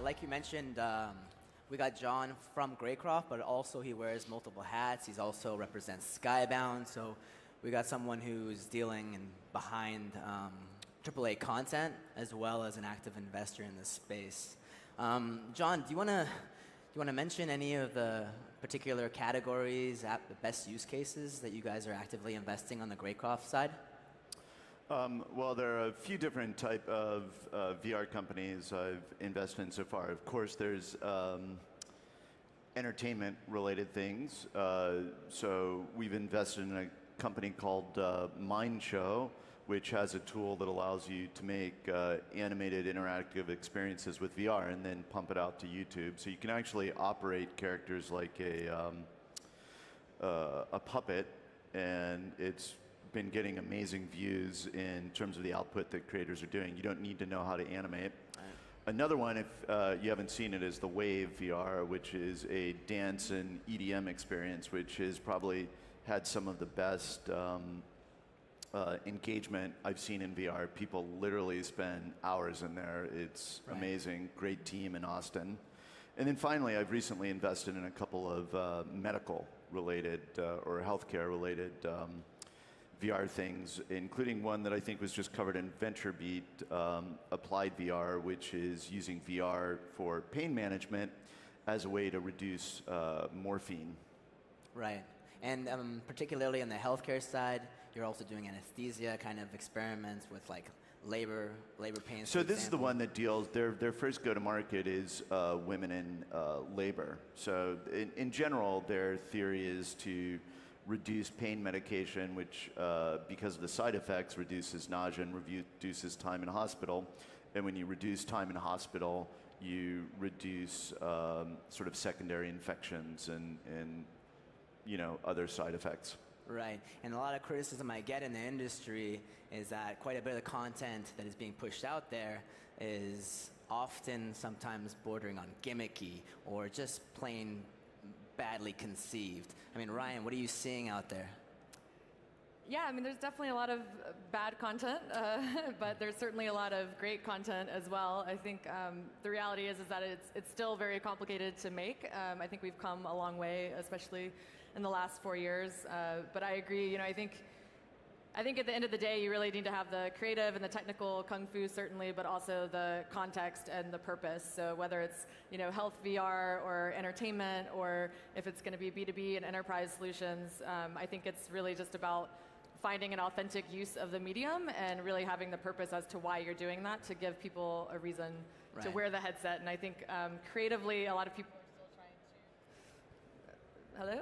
like you mentioned, we got John from Greycroft, but also he wears multiple hats. He also represents Skybound, so we got someone who's dealing behind AAA content as well as an active investor in this space. John, do you want to mention any of the particular categories, the best use cases that you guys are actively investing on the Greycroft side? Well, there are a few different type of VR companies I've invested in so far. Of course, there's entertainment-related things. So we've invested in a company called Mind Show, which has a tool that allows you to make animated interactive experiences with VR and then pump it out to YouTube. So you can actually operate characters like a puppet, and it's been getting amazing views in terms of the output that creators are doing. You don't need to know how to animate. Right. Another one, if you haven't seen it, is the Wave VR, which is a dance and EDM experience, which has probably had some of the best engagement I've seen in VR. People literally spend hours in there. It's amazing. Great team in Austin. And then finally, I've recently invested in a couple of medical-related or healthcare-related VR things, including one that I think was just covered in VentureBeat, Applied VR, which is using VR for pain management as a way to reduce morphine. Right. And particularly on the healthcare side, you're also doing anesthesia kind of experiments with like labor pains. So this is the one that deals, their first go-to-market is women in labor. So in general, their theory is to reduce pain medication, which, because of the side effects, reduces nausea and reduces time in hospital. And when you reduce time in hospital, you reduce sort of secondary infections and other side effects. Right. And a lot of criticism I get in the industry is that quite a bit of the content that is being pushed out there is often sometimes bordering on gimmicky or just plain badly conceived. I mean, Ryan, what are you seeing out there? Yeah, I mean, there's definitely a lot of bad content, but there's certainly a lot of great content as well. I think the reality is that it's still very complicated to make. I think we've come a long way, especially in the last 4 years. But I agree. I think at the end of the day, you really need to have the creative and the technical kung fu, certainly, but also the context and the purpose. So whether it's health VR or entertainment, or if it's going to be B2B and enterprise solutions, I think it's really just about finding an authentic use of the medium and really having the purpose as to why you're doing that, to give people a reason to wear the headset. And I think creatively, a lot of people are still trying to... Hello?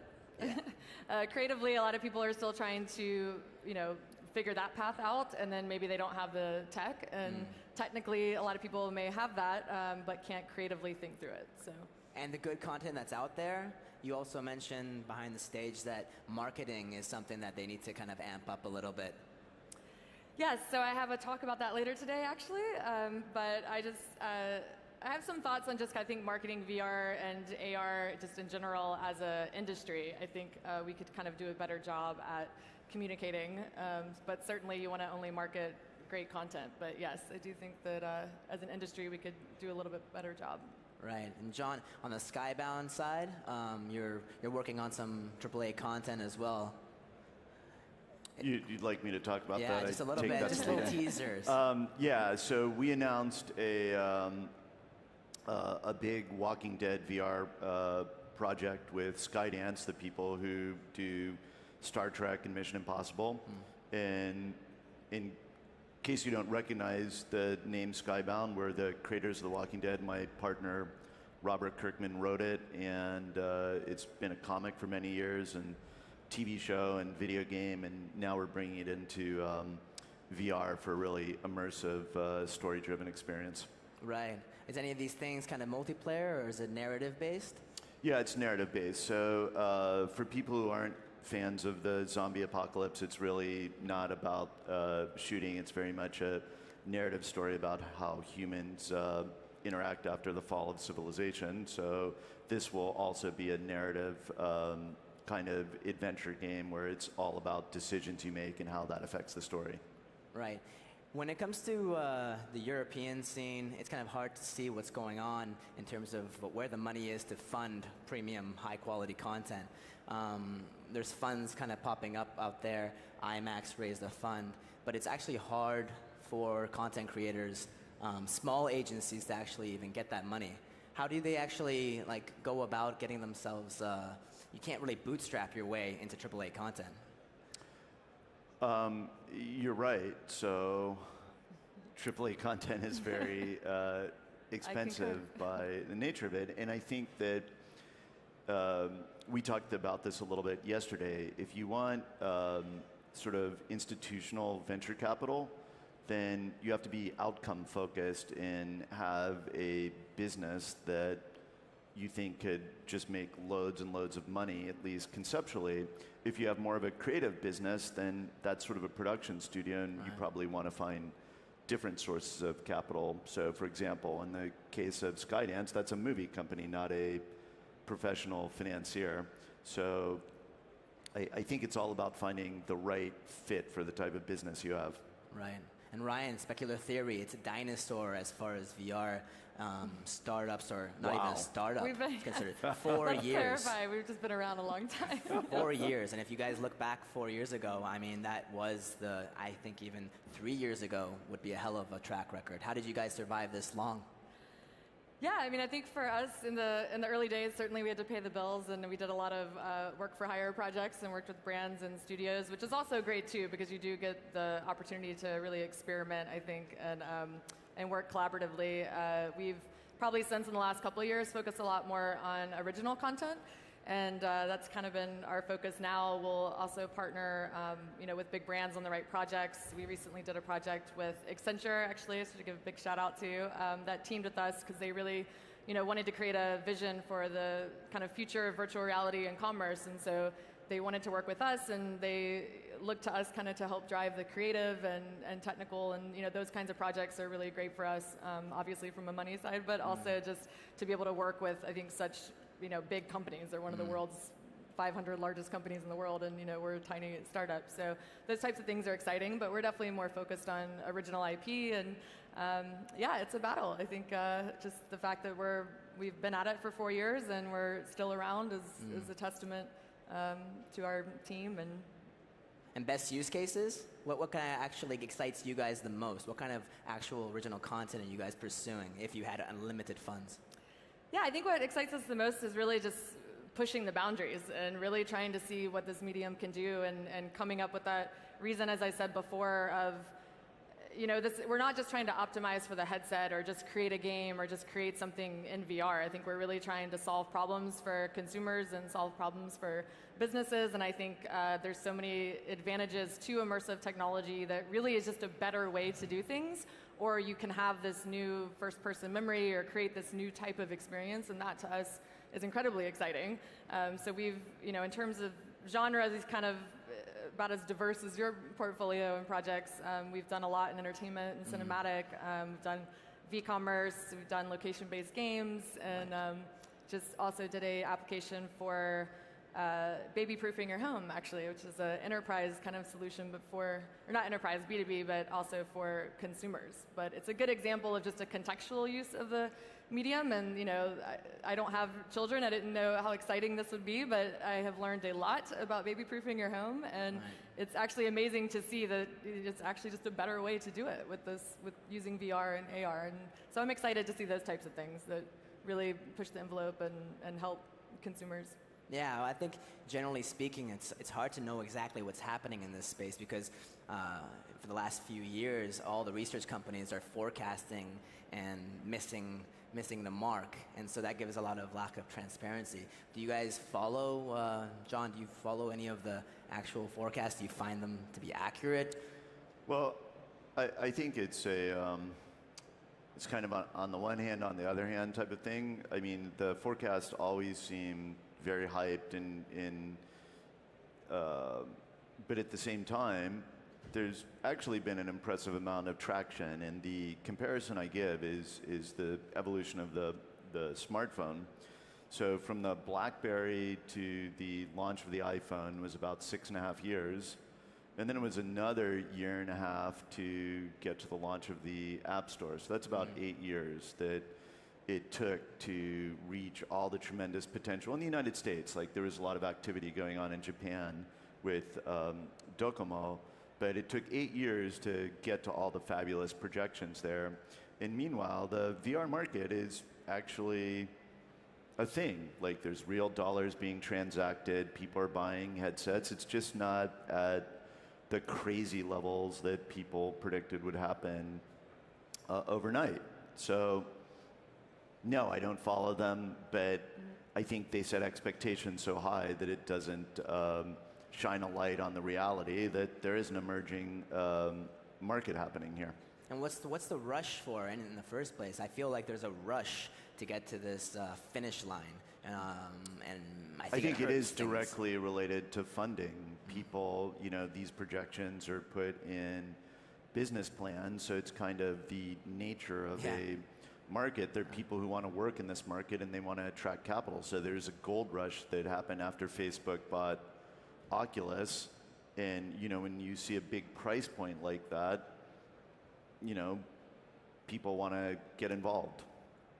Yeah. Creatively, a lot of people are still trying to, figure that path out, and then maybe they don't have the tech. And technically, a lot of people may have that, but can't creatively think through it. So. And the good content that's out there, you also mentioned behind the stage that marketing is something that they need to kind of amp up a little bit. Yes, so I have a talk about that later today, actually. But I have some thoughts on just, I think, marketing VR and AR just in general as an industry. I think we could kind of do a better job at communicating. But certainly you want to only market great content. But yes, I do think that as an industry we could do a little bit better job. Right. And John, on the Skybound side, you're working on some AAA content as well. You'd like me to talk about that? Yeah, just a little bit, just little teasers. Yeah, so we announced a big Walking Dead VR project with Skydance, the people who do Star Trek and Mission Impossible. And in case you don't recognize the name Skybound, we're the creators of The Walking Dead. My partner, Robert Kirkman, wrote it, and it's been a comic for many years, and TV show and video game, and now we're bringing it into VR for a really immersive, story-driven experience. Right. Is any of these things kind of multiplayer, or is it narrative-based? Yeah, it's narrative-based. So for people who aren't fans of the zombie apocalypse, it's really not about shooting. It's very much a narrative story about how humans interact after the fall of civilization. So this will also be a narrative kind of adventure game where it's all about decisions you make and how that affects the story. Right. When it comes to the European scene, it's kind of hard to see what's going on in terms of where the money is to fund premium, high-quality content. There's funds kind of popping up out there. IMAX raised a fund, but it's actually hard for content creators, small agencies, to actually even get that money. How do they actually go about getting themselves? You can't really bootstrap your way into AAA content. You're right. So AAA content is very expensive by the nature of it. And I think that we talked about this a little bit yesterday. If you want sort of institutional venture capital, then you have to be outcome focused and have a business that you think could just make loads and loads of money, at least conceptually. If you have more of a creative business, then that's sort of a production studio, and you probably want to find different sources of capital. So for example, in the case of Skydance, that's a movie company, not a professional financier. So I think it's all about finding the right fit for the type of business you have. Right. And Ryan, Specular Theory, it's a dinosaur as far as VR startups, or not even a startup. We've been considered 4 years. years. Terrifying. We've just been around a long time. 4 years, and if you guys look back 4 years ago, I mean, that was I think even 3 years ago would be a hell of a track record. How did you guys survive this long? Yeah, I mean, I think for us in the early days, certainly we had to pay the bills, and we did a lot of work for hire projects and worked with brands and studios, which is also great too, because you do get the opportunity to really experiment, I think, and work collaboratively. We've probably since in the last couple of years focused a lot more on original content, and that's kind of been our focus now. We'll also partner with big brands on the right projects. We recently did a project with Accenture, actually, so to give a big shout out to, that teamed with us because they really wanted to create a vision for the kind of future of virtual reality and commerce, and so they wanted to work with us, and they looked to us kind of to help drive the creative and technical, and those kinds of projects are really great for us, obviously from a money side, but also just to be able to work with, I think, such big companies. They're one of the world's 500 largest companies in the world, and we're a tiny startup. So those types of things are exciting, but we're definitely more focused on original IP, and yeah, it's a battle. I think just the fact that we've been at it for 4 years and we're still around is a testament to our team. And best use cases? What kind of actually excites you guys the most? What kind of actual original content are you guys pursuing if you had unlimited funds? Yeah, I think what excites us the most is really just pushing the boundaries and really trying to see what this medium can do, and coming up with that reason, as I said before, of we're not just trying to optimize for the headset or just create a game or just create something in VR. I think we're really trying to solve problems for consumers and solve problems for businesses, and I think there's so many advantages to immersive technology that really is just a better way to do things, or you can have this new first-person memory or create this new type of experience, and that to us is incredibly exciting. So we've, in terms of genres, it's kind of about as diverse as your portfolio and projects. We've done a lot in entertainment and cinematic. We've done v-commerce, we've done location-based games, and just also did a application for baby-proofing your home, actually, which is an enterprise kind of solution, but or not enterprise, B2B, but also for consumers. But it's a good example of just a contextual use of the medium, and I don't have children. I didn't know how exciting this would be, but I have learned a lot about baby-proofing your home, and it's actually amazing to see that it's actually just a better way to do it with using VR and AR, and so I'm excited to see those types of things that really push the envelope and help consumers. Yeah, I think generally speaking, it's hard to know exactly what's happening in this space because for the last few years, all the research companies are forecasting and missing the mark, and so that gives a lot of lack of transparency. Do you guys follow, John, do you follow any of the actual forecasts? Do you find them to be accurate? Well, I think it's kind of on the one hand, on the other hand type of thing. I mean, the forecasts always seem very hyped, but at the same time, there's actually been an impressive amount of traction, and the comparison I give is the evolution of the smartphone. So from the BlackBerry to the launch of the iPhone was about 6.5 years, And then it was another year and a half to get to the launch of the App Store. So that's about 8 years that it took to reach all the tremendous potential in the United States. Like there was a lot of activity going on in Japan with Docomo, but it took 8 years to get to all the fabulous projections there. And meanwhile, the VR market is actually a thing. Like there's real dollars being transacted, people are buying headsets. It's just not at the crazy levels that people predicted would happen overnight. So no, I don't follow them, but I think they set expectations so high that it doesn't shine a light on the reality that there is an emerging market happening here. And what's the rush for in the first place? I feel like there's a rush to get to this finish line, and I think it is directly related to funding. People, you know, these projections are put in business plans, so it's kind of the nature of a market. There are people who want to work in this market and they want to attract capital. So there's a gold rush that happened after Facebook bought Oculus, and you know, when you see a big price point like that, you know, people want to get involved.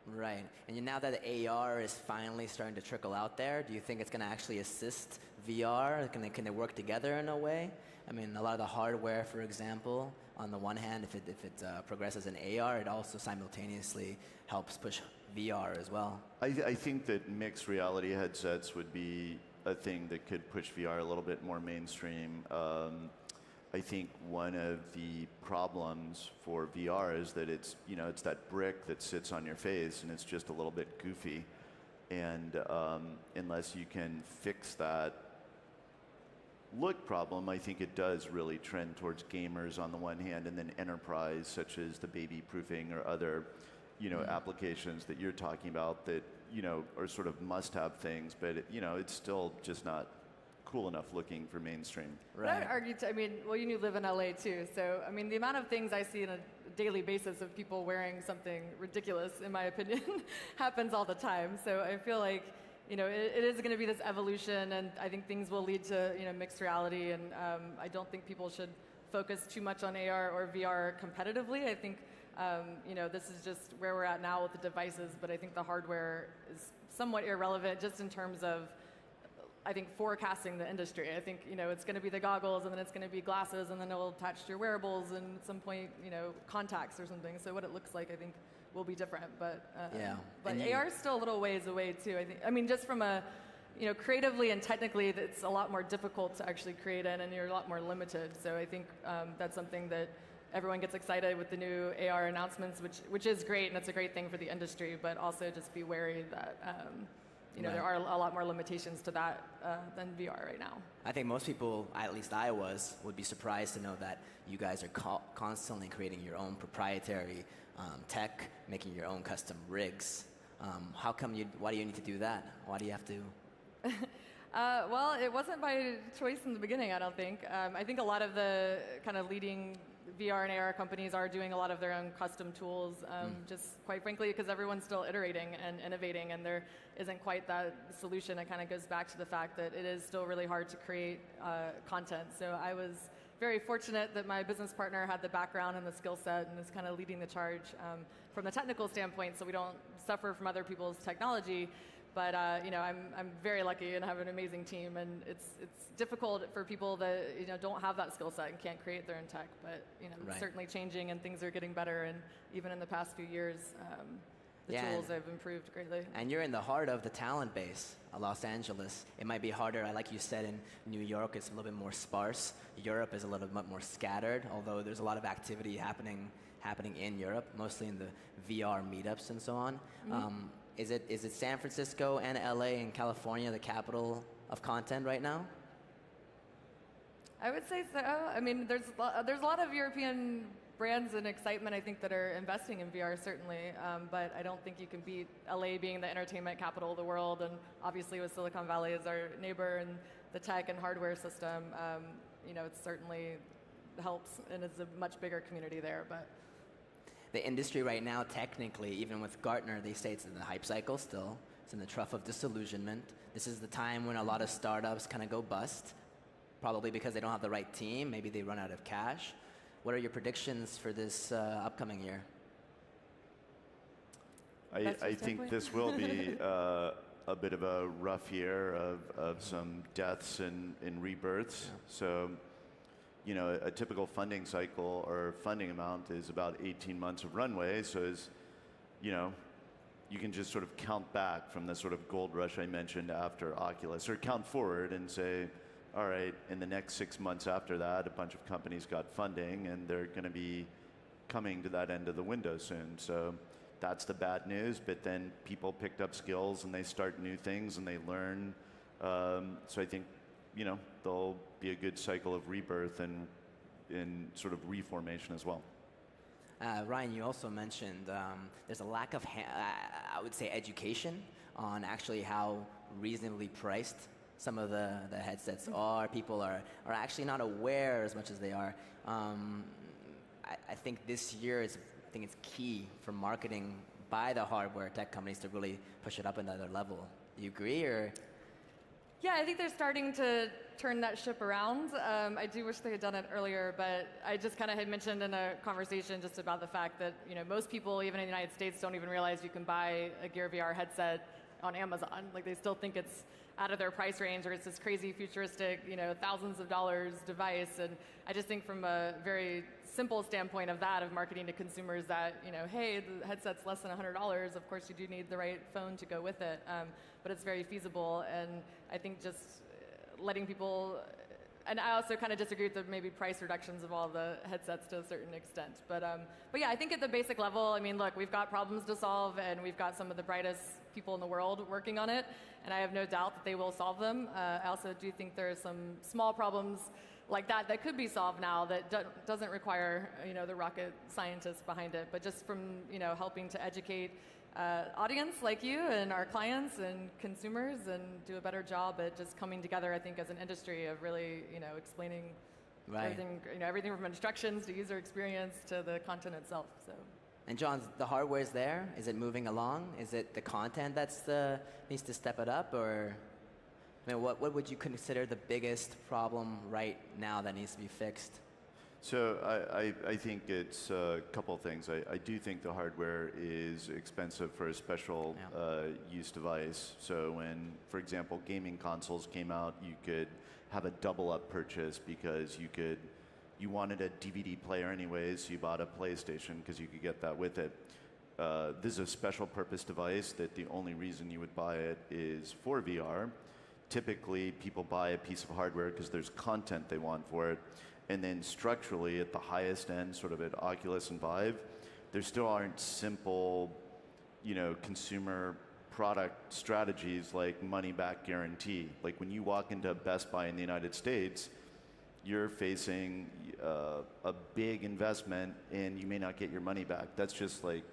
Right. And now that the AR is finally starting to trickle out there, do you think it's going to actually assist VR? Can they work together in a way? I mean, a lot of the hardware, for example, on the one hand, if it progresses in AR, it also simultaneously helps push VR as well. I think that mixed reality headsets would be a thing that could push VR a little bit more mainstream. I think one of the problems for VR is that it's, you know, it's that brick that sits on your face and it's just a little bit goofy. And unless you can fix that look problem, I think it does really trend towards gamers on the one hand, and then enterprise, such as the baby proofing or other, you know, applications that you're talking about that, you know, are sort of must-have things, but you know, it's still just not cool enough looking for mainstream. Right. I would argue, I mean, well, you live in LA too, so I mean, the amount of things I see on a daily basis of people wearing something ridiculous, in my opinion, happens all the time. So I feel like, you know, it is going to be this evolution, and I think things will lead to, you know, mixed reality, and I don't think people should focus too much on AR or VR competitively. I think, you know, this is just where we're at now with the devices, but I think the hardware is somewhat irrelevant just in terms of, I think, forecasting the industry. I think, you know, it's going to be the goggles, and then it's going to be glasses, and then it'll attach to your wearables, and at some point, you know, contacts or something. So what it looks like, I think, will be different. But but AR is still a little ways away too. I mean, just from a, you know, creatively and technically, it's a lot more difficult to actually create in, and you're a lot more limited. So I think that's something that everyone gets excited with the new AR announcements, which is great, and it's a great thing for the industry. But also just be wary that. You know, there are a lot more limitations to that than VR right now. I think most people, at least I would be surprised to know that you guys are constantly creating your own proprietary tech, making your own custom rigs. How come why do you need to do that? Why do you have to? Well, it wasn't by choice in the beginning, I don't think. I think a lot of the kind of leading VR and AR companies are doing a lot of their own custom tools, just quite frankly, because everyone's still iterating and innovating, and there isn't quite that solution. It kind of goes back to the fact that it is still really hard to create content. So I was very fortunate that my business partner had the background and the skill set and is kind of leading the charge from the technical standpoint, so we don't suffer from other people's technology. But you know, I'm very lucky and have an amazing team, and it's difficult for people that, you know, don't have that skill set and can't create their own tech. But you know, it's certainly changing, and things are getting better. And even in the past few years, the tools have improved greatly. And you're in the heart of the talent base, Los Angeles. It might be harder, like you said, in New York. It's a little bit more sparse. Europe is a little bit more scattered, although there's a lot of activity happening in Europe, mostly in the VR meetups and so on. Is it San Francisco and LA and California the capital of content right now? I would say so. I mean, there's a lot of European brands and excitement, I think, that are investing in VR, certainly. But I don't think you can beat LA being the entertainment capital of the world, and obviously with Silicon Valley as our neighbor and the tech and hardware system, you know, it certainly helps, and it's a much bigger community there. But the industry right now, technically, even with Gartner, they say it's in the hype cycle still. It's in the trough of disillusionment. This is the time when a lot of startups kind of go bust, probably because they don't have the right team. Maybe they run out of cash. What are your predictions for this upcoming year? I think this will be a bit of a rough year of some deaths and rebirths. Yeah. So, you know, a typical funding cycle or funding amount is about 18 months of runway. So, as you know, you can just sort of count back from the sort of gold rush I mentioned after Oculus, or count forward and say, all right, in the next 6 months after that, a bunch of companies got funding, and they're going to be coming to that end of the window soon. So that's the bad news, but then people picked up skills and they start new things and they learn. So I think, you know, there'll be a good cycle of rebirth and sort of reformation as well. Ryan, you also mentioned there's a lack of, I would say, education on actually how reasonably priced some of the headsets are. People are actually not aware as much as they are. I think this year it's key for marketing by the hardware tech companies to really push it up another level. Do you agree, or? Yeah, I think they're starting to turn that ship around. I do wish they had done it earlier, but I just kind of had mentioned in a conversation just about the fact that, you know, most people, even in the United States, don't even realize you can buy a Gear VR headset on Amazon. Like, they still think it's out of their price range, or it's this crazy futuristic, you know, thousands of dollars device. And I just think from a very simple standpoint of that, of marketing to consumers, that, you know, hey, the headset's less than $100. Of course, you do need the right phone to go with it, but it's very feasible. And I think just letting people, and I also kind of disagree with the maybe price reductions of all the headsets to a certain extent. But yeah, I think at the basic level, I mean, look, we've got problems to solve, and we've got some of the brightest people in the world working on it, and I have no doubt that they will solve them. I also do think there are some small problems like that could be solved now that doesn't require, you know, the rocket scientists behind it, but just from, you know, helping to educate audience like you and our clients and consumers, and do a better job at just coming together, I think, as an industry, of really, you know, explaining everything, you know, everything from instructions to user experience to the content itself. So. And John, the hardware's there. Is it moving along? Is it the content that's needs to step it up, or? I mean, what would you consider the biggest problem right now that needs to be fixed? So I think it's a couple of things. I do think the hardware is expensive for a special use device. So when, for example, gaming consoles came out, you could have a double-up purchase because you wanted a DVD player anyways, so you bought a PlayStation because you could get that with it. This is a special purpose device that the only reason you would buy it is for VR. Typically, people buy a piece of hardware because there's content they want for it. And then structurally, at the highest end, sort of at Oculus and Vive, there still aren't simple, you know, consumer product strategies like money-back guarantee. Like when you walk into Best Buy in the United States, you're facing a big investment and you may not get your money back. That's just like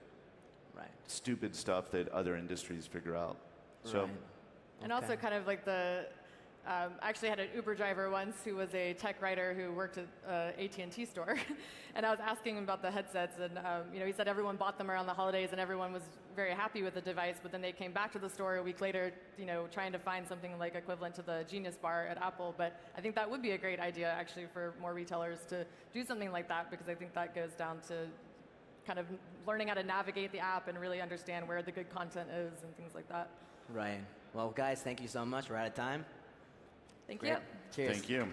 stupid stuff that other industries figure out. Right. So. And also kind of like I actually had an Uber driver once who was a tech writer who worked at AT&T store. And I was asking him about the headsets, and you know, he said everyone bought them around the holidays and everyone was very happy with the device, but then they came back to the store a week later, you know, trying to find something like equivalent to the Genius Bar at Apple. But I think that would be a great idea actually for more retailers to do something like that, because I think that goes down to kind of learning how to navigate the app and really understand where the good content is and things like that. Right. Well, guys, thank you so much. We're out of time. Thank you. Cheers. Thank you.